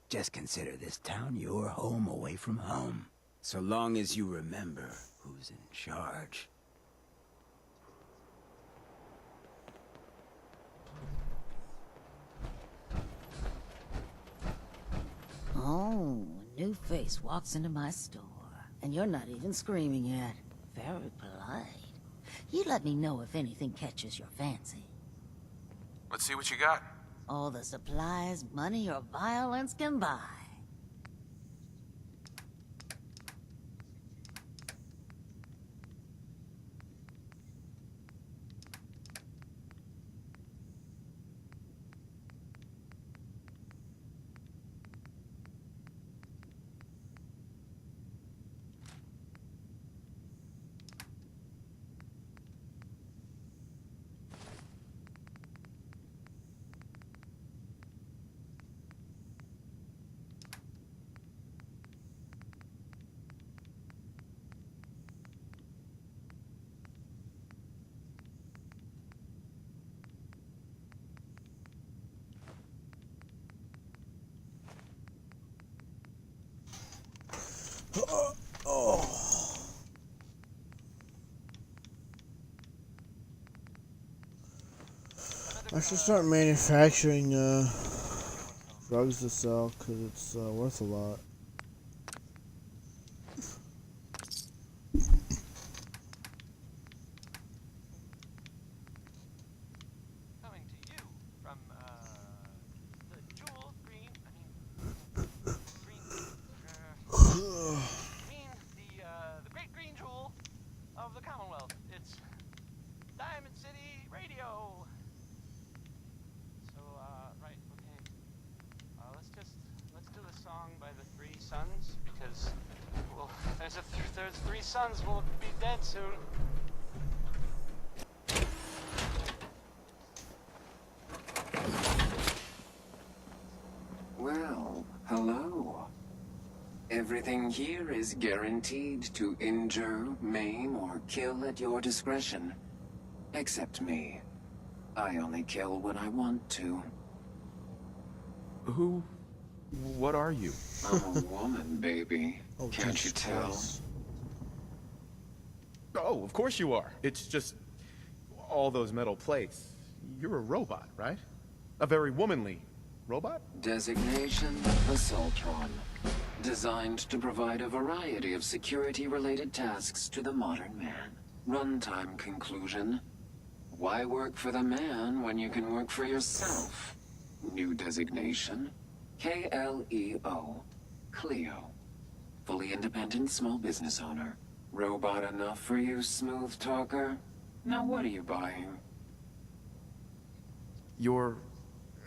Just consider this town your home away from home. So long as you remember who's in charge. Oh, a new face walks into my store. And you're not even screaming yet. Very polite. You let me know if anything catches your fancy. Let's see what you got. All the supplies money or violence can buy. I should start manufacturing drugs to sell because it's worth a lot. Coming to you from the jewel green. The great green jewel of the Commonwealth. It's Diamond City Radio. So right, okay. Let's do the song by the Three Sons because well, there's three sons will be dead soon. Well, hello. Everything here is guaranteed to injure, maim, or kill at your discretion. Except me. I only kill when I want to. What are you? I'm a woman, baby. Oh, Can't you tell? Christ. Oh, of course you are. It's just all those metal plates. You're a robot, right? A very womanly robot? Designation Assaultron. Designed to provide a variety of security-related tasks to the modern man. Runtime conclusion. Why work for the man when you can work for yourself? New designation. KLEO. Cleo. Fully independent small business owner. Robot enough for you, smooth talker? Now what are you buying? You're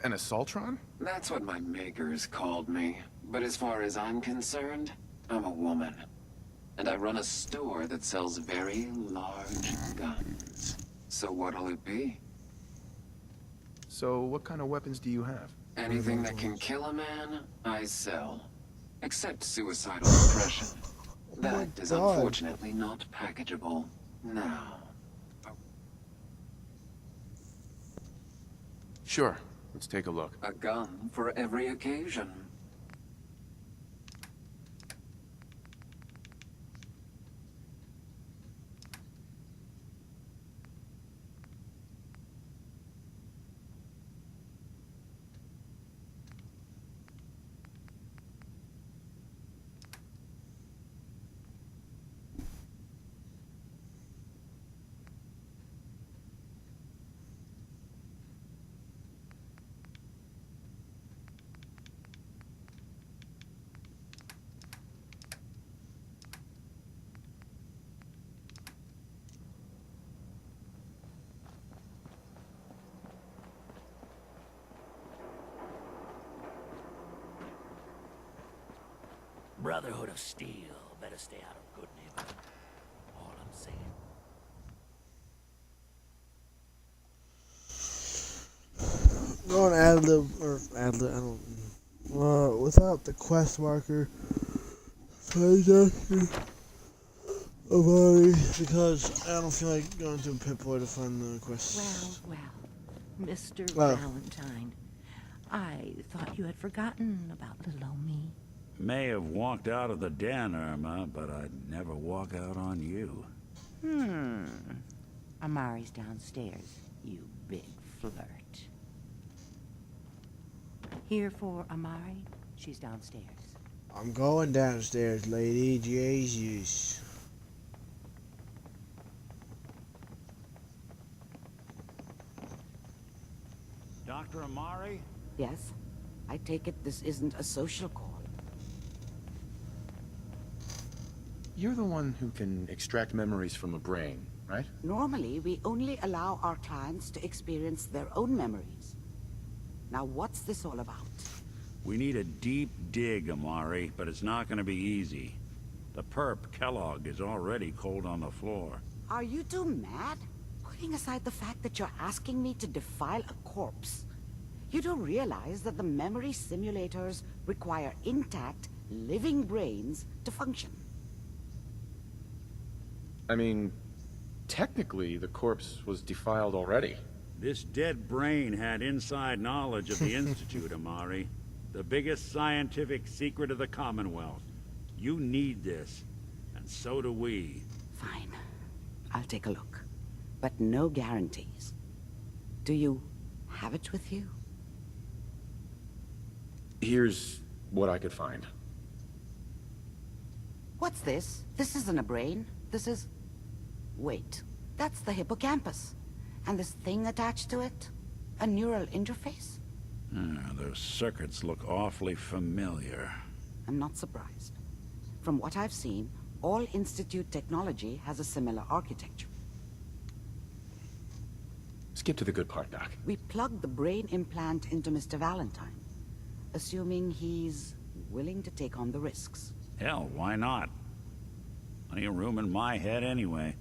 an Assaultron? That's what my makers called me. But as far as I'm concerned, I'm a woman. And I run a store that sells very large guns. So what'll it be? So what kind of weapons do you have? Anything that can kill a man, I sell. Except suicidal depression. That is God. unfortunately not packageable now. Sure. Let's take a look. A gun for every occasion. Brotherhood of Steel. Better stay out of good neighborhood. All I'm saying. Go on ad-lib, or ad-lib, I don't, without the quest marker, transaction because I don't feel like going to Pip-Boy to find the quests. Well, Mr. Oh. Valentine, I thought you had forgotten about little old me. May have walked out of the den, Irma, but I'd never walk out on you. Amari's downstairs, you big flirt. Here for Amari? She's downstairs. I'm going downstairs, lady. Jesus. Dr. Amari? Yes? I take it this isn't a social call. You're the one who can extract memories from a brain, right? Normally, we only allow our clients to experience their own memories. Now, what's this all about? We need a deep dig, Amari, but it's not gonna be easy. The perp, Kellogg, is already cold on the floor. Are you two mad? Putting aside the fact that you're asking me to defile a corpse, you don't realize that the memory simulators require intact, living brains to function. I mean, technically, the corpse was defiled already. This dead brain had inside knowledge of the Institute, Amari. The biggest scientific secret of the Commonwealth. You need this, and so do we. Fine. I'll take a look. But no guarantees. Do you have it with you? Here's what I could find. What's this? This isn't a brain. This is... Wait. That's the hippocampus. And this thing attached to it? A neural interface? Those circuits look awfully familiar. I'm not surprised. From what I've seen, all Institute technology has a similar architecture. Skip to the good part, Doc. We plugged the brain implant into Mr. Valentine, assuming he's willing to take on the risks. Hell, why not? Plenty of room in my head anyway.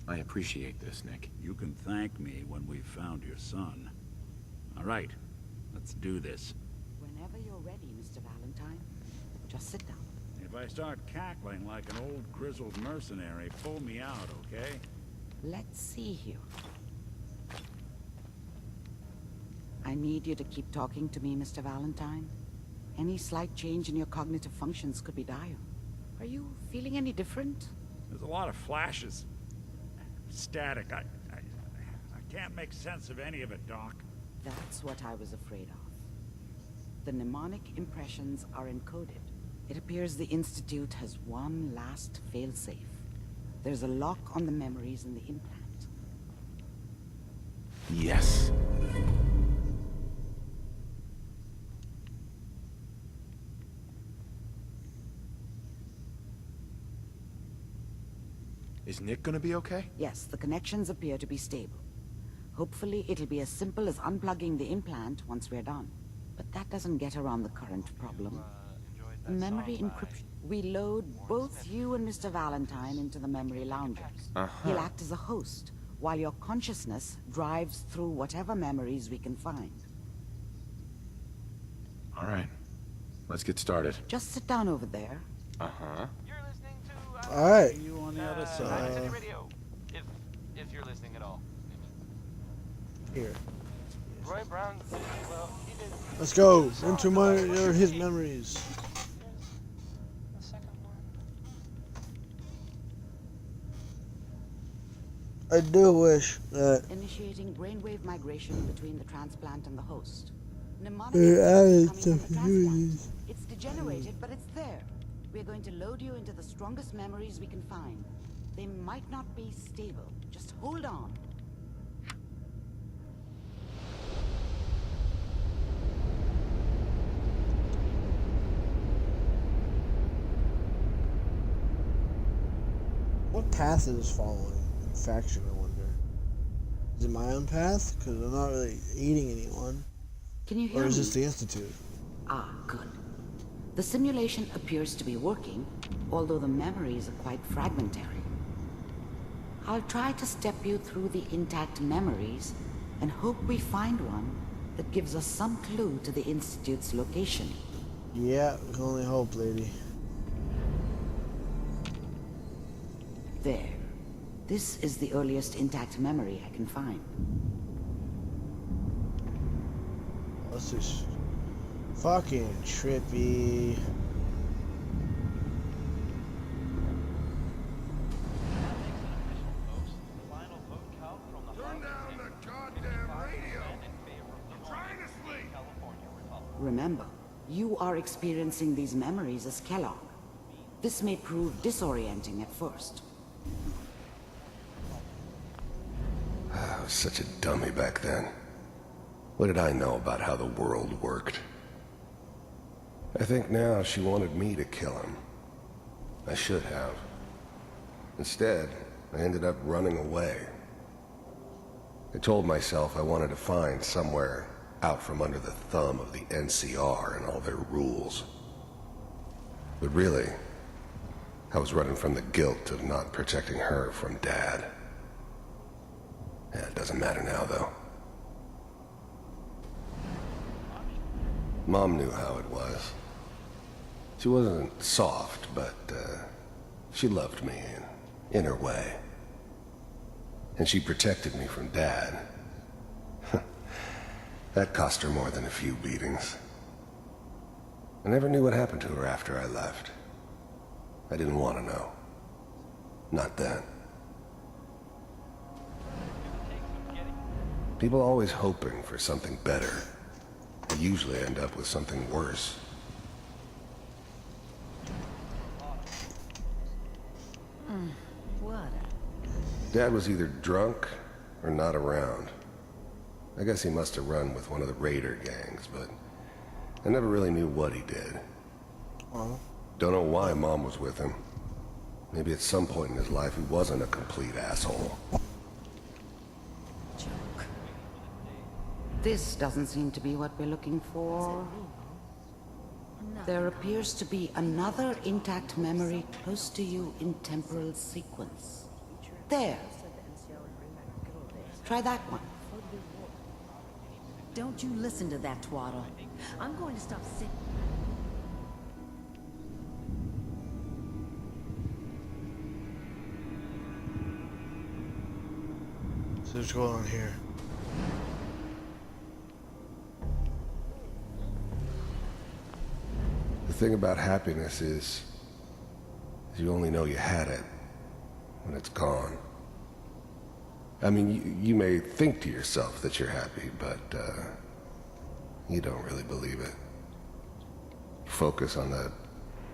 I appreciate this, Nick. You can thank me when we've found your son. All right, let's do this. Whenever you're ready, Mr. Valentine, just sit down. If I start cackling like an old grizzled mercenary, pull me out, okay? Let's see here. I need you to keep talking to me, Mr. Valentine. Any slight change in your cognitive functions could be dire. Are you feeling any different? There's a lot of flashes. Static. I can't make sense of any of it, Doc. That's what I was afraid of. The mnemonic impressions are encoded. It appears the Institute has one last failsafe. There's a lock on the memories in the implant. Yes. Is Nick gonna be okay? Yes, the connections appear to be stable. Hopefully, it'll be as simple as unplugging the implant once we're done. But that doesn't get around the current problem. Memory encryption. We load both you and Mr. Valentine into the memory loungers. He'll act as a host, while your consciousness drives through whatever memories we can find. All right. Let's get started. Just sit down over there. Uh-huh. You're listening to Alright. See you on the other Diamond side. City Radio. If you're listening at all. Here. Roy Brown, well, he did Let's go into his memories. the second one. I do wish that Initiating brainwave migration between the transplant and the host. Mnemonic they added coming some from the transplant. communities. It's degenerated, but it's there. We're going to load you into the strongest memories we can find. They might not be stable. Just hold on. What path is this following? Faction, I wonder. Is it my own path? Because I'm not really eating anyone. Can you hear Or is me? this the Institute? Ah, good. The simulation appears to be working, although the memories are quite fragmentary. I'll try to step you through the intact memories and hope we find one that gives us some clue to the Institute's location. Yeah, we can only hope, lady. There. This is the earliest intact memory I can find. This is fucking trippy. Remember, you are experiencing these memories as Kellogg. This may prove disorienting at first. I was such a dummy back then. What did I know about how the world worked? I think now she wanted me to kill him. I should have. Instead, I ended up running away. I told myself I wanted to find somewhere out from under the thumb of the NCR and all their rules. But really, I was running from the guilt of not protecting her from Dad. Yeah, it doesn't matter now, though. Mom knew how it was. She wasn't soft, but she loved me in her way. And she protected me from Dad. That cost her more than a few beatings. I never knew what happened to her after I left. I didn't want to know. Not then. People are always hoping for something better. They usually end up with something worse. What? Dad was either drunk or not around. I guess he must have run with one of the raider gangs, but I never really knew what he did. Oh. Don't know why Mom was with him. Maybe at some point in his life he wasn't a complete asshole. Joke. This doesn't seem to be what we're looking for. There appears to be another intact memory close to you in temporal sequence. There. Try that one. Don't you listen to that twaddle. I'm going to stop sitting. So what's going on here? The thing about happiness is you only know you had it when it's gone. I mean, you may think to yourself that you're happy, but you don't really believe it. Focus on that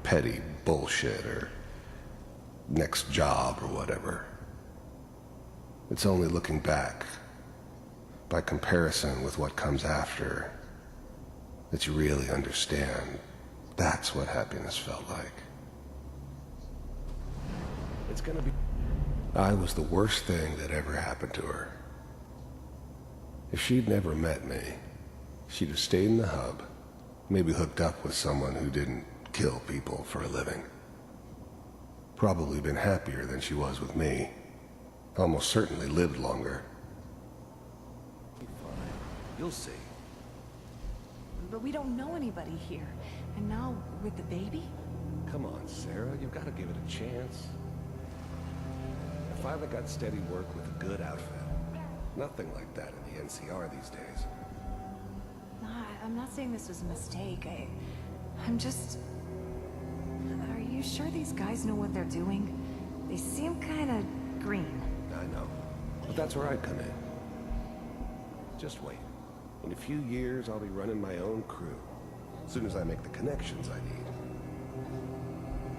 petty bullshit or next job or whatever. It's only looking back, by comparison with what comes after, that you really understand that's what happiness felt like. It's gonna be... I was the worst thing that ever happened to her. If she'd never met me, she'd have stayed in the hub, maybe hooked up with someone who didn't kill people for a living. Probably been happier than she was with me. Almost certainly lived longer. You'll see. But we don't know anybody here. And now, with the baby? Come on, Sarah, you've got to give it a chance. I finally got steady work with a good outfit. Nothing like that in the NCR these days. No, I'm not saying this was a mistake. I'm just... Are you sure these guys know what they're doing? They seem kinda green. I know. But that's where I come in. Just wait. In a few years, I'll be running my own crew. As soon as I make the connections I need.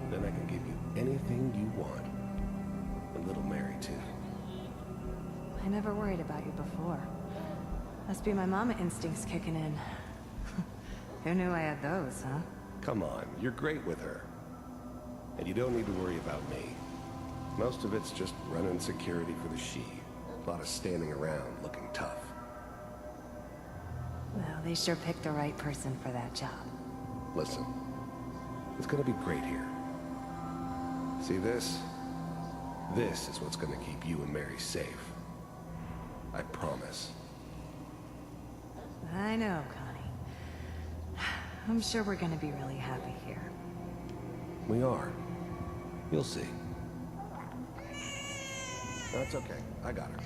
Then I can give you anything you want. And little Mary, too. I never worried about you before. Must be my mama instincts kicking in. Who knew I had those, huh? Come on, you're great with her. And you don't need to worry about me. Most of it's just running security for the she. A lot of standing around looking tough. Well, they sure picked the right person for that job. Listen, it's gonna be great here. See this? This is what's gonna keep you and Mary safe. I promise. I know, Connie. I'm sure we're gonna be really happy here. We are. You'll see. That's okay. I got her.